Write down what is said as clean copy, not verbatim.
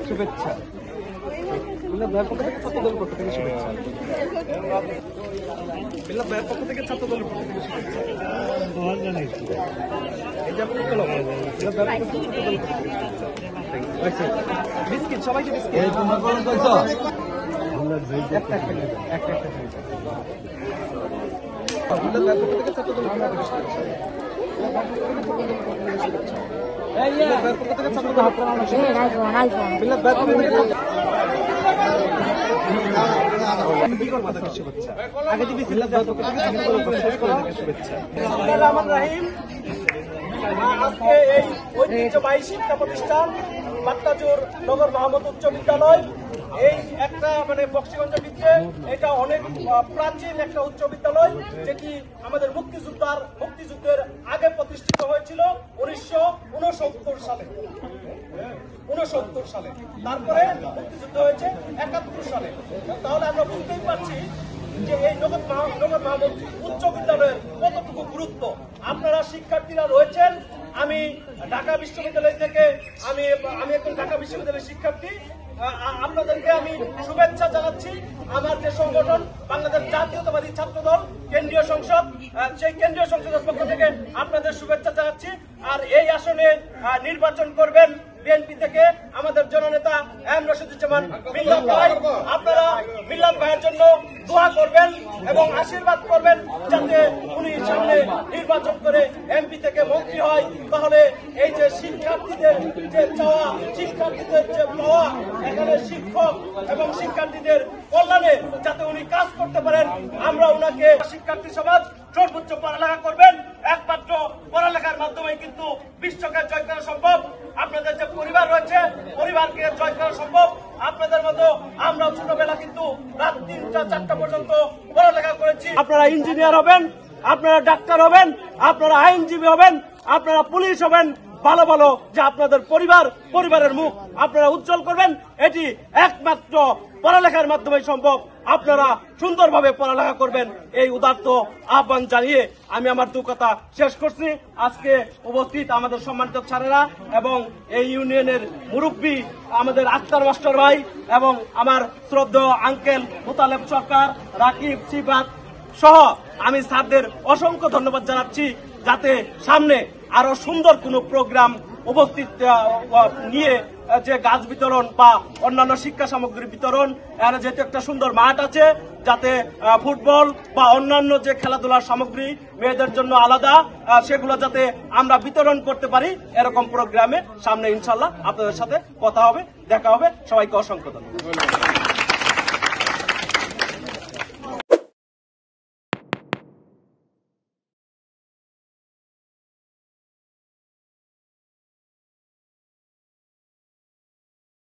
শুভেচ্ছা ছাত্রদলের পক্ষ থেকে শুভেচ্ছা। ভাইয়ের পক্ষ থেকে ছাত্রদলের পক্ষ থেকে শুভেচ্ছা। বিস্কিট সবাইকে বিস্কিট আজকে এই ঐতিহ্যবাহী শিক্ষা প্রতিষ্ঠান বাট্টাজোর নগর মোহাম্মদ উচ্চ বিদ্যালয়, এই একটা মানে বক্সিগঞ্জ ভিত্তিতে এটা অনেক প্রাচীন একটা উচ্চ বিদ্যালয়, যেটি আমাদের মুক্তিযুদ্ধের আগে প্রতিষ্ঠিত হয়েছিল 1969 সালে। তারপরে মুক্তিযুদ্ধ হয়েছে 71 সালে। তাহলে আমরা বুঝতেই পারছি যে এই নগর মোহাম্মদ উচ্চ বিদ্যালয়ের কতটুকু গুরুত্ব। আপনারা শিক্ষার্থীরা রয়েছেন, আমি ঢাকা বিশ্ববিদ্যালয় থেকে আমি এখন ঢাকা বিশ্ববিদ্যালয়ের শিক্ষার্থী। আপনাদেরকে আমি শুভেচ্ছা জানাচ্ছি। আমার যে সংগঠন বাংলাদেশ জাতীয়তাবাদী ছাত্রদল কেন্দ্রীয় সংসদ, সেই কেন্দ্রীয় সংসদের পক্ষ থেকে আপনাদের শুভেচ্ছা জানাচ্ছি। আর এই আসনে নির্বাচন করবেন বিএনপি থেকে আমাদের জননেতা এম রশিদুজ্জামান মিল্লাত ভাই। আপনারা মিল্লাত ভাইয়ের জন্য দোয়া করবেন এবং আশীর্বাদ করবেন যাতে উনি সামনে নির্বাচন করে এমপি থেকে মন্ত্রী হয়। তাহলে এই যে শিক্ষার্থীদের যে চাওয়া, শিক্ষার্থীদের যে পাওয়া, এখানে শিক্ষক এবং শিক্ষার্থীদের কল্যাণে যাতে উনি কাজ করতে পারেন, আমরা ওনাকে শিক্ষার্থী সমাজ সর্বোচ্চ পড়ালেখা করবেন। একমাত্র পড়ালেখার মাধ্যমে কিন্তু বিশ্বকে জয় করা সম্ভব। আপনাদের যে পরিবার রয়েছে, পরিবারকে জয় করা সম্ভব। আপনাদের মতো আমরা ছোটবেলা কিন্তু রাত 3টা-4টা পর্যন্ত পড়ালেখা করেছি। আপনারা ইঞ্জিনিয়ার হবেন, আপনারা ডাক্তার হবেন, আপনারা আইনজীবী হবেন, আপনারা পুলিশ হবেন। ভালো ভালো যে আপনাদের পরিবারের মুখ আপনারা উজ্জ্বল করবেন, এটি একমাত্র পড়ালেখার মাধ্যমে সম্ভব। আপনারা সুন্দরভাবে পড়ালেখা করবেন, এই উদাত্ত আহ্বান জানিয়ে আমি আমার দু কথা শেষ করছি। আজকে উপস্থিত আমাদের সম্মানিত স্যারেরা এবং এই ইউনিয়নের মুরব্বী আমাদের আক্তার মাস্টার ভাই এবং আমার শ্রদ্ধেয় আঙ্কেল মোতালেব সরকার, রাকিব, সিফাত সহ আমি স্যারদের অসংখ্য ধন্যবাদ জানাচ্ছি। যাতে সামনে আরো সুন্দর কোনো প্রোগ্রাম উপস্থিত নিয়ে যে গাছ বিতরণ বা অন্যান্য শিক্ষা সামগ্রী বিতরণ, এর যেহেতু একটা সুন্দর মাঠ আছে, যাতে ফুটবল বা অন্যান্য যে খেলাধুলার সামগ্রী মেয়েদের জন্য আলাদা, সেগুলো যাতে আমরা বিতরণ করতে পারি, এরকম প্রোগ্রামে সামনে ইনশাল্লাহ আপনাদের সাথে কথা হবে, দেখা হবে। সবাইকে অসংখ্য ধন্যবাদ।